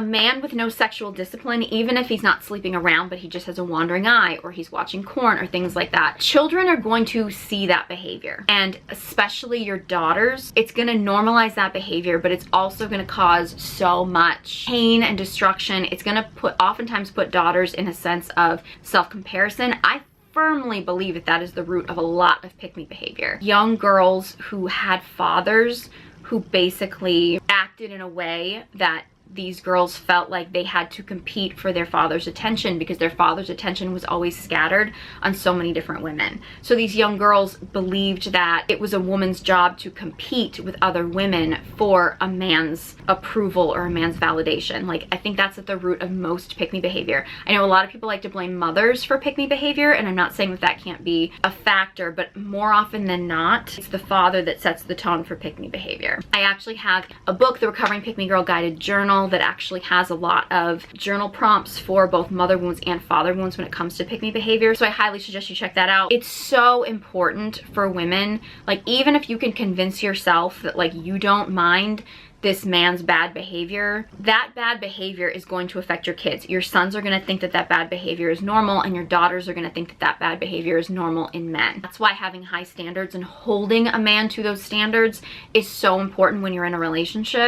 A man with no sexual discipline, even if he's not sleeping around, but he just has a wandering eye, or he's watching porn or things like that, children are going to see that behavior. And especially your daughters, it's gonna normalize that behavior, but it's also gonna cause so much pain and destruction. It's gonna oftentimes put daughters in a sense of self-comparison. I firmly believe that that is the root of a lot of pick-me behavior. Young girls who had fathers who basically acted in a way that these girls felt like they had to compete for their father's attention because their father's attention was always scattered on so many different women. So these young girls believed that it was a woman's job to compete with other women for a man's approval or a man's validation. Like, I think that's at the root of most pick-me behavior. I know a lot of people like to blame mothers for pick-me behavior, and I'm not saying that that can't be a factor, but more often than not, it's the father that sets the tone for pick-me behavior. I actually have a book, the Recovering Pick-Me Girl Guided Journal, that actually has a lot of journal prompts for both mother wounds and father wounds when it comes to pick-me behavior. So I highly suggest you check that out. It's so important for women. Like, even if you can convince yourself that like you don't mind this man's bad behavior, that bad behavior is going to affect your kids. Your sons are going to think that that bad behavior is normal, and your daughters are going to think that that bad behavior is normal in men. That's why having high standards and holding a man to those standards is so important when you're in a relationship.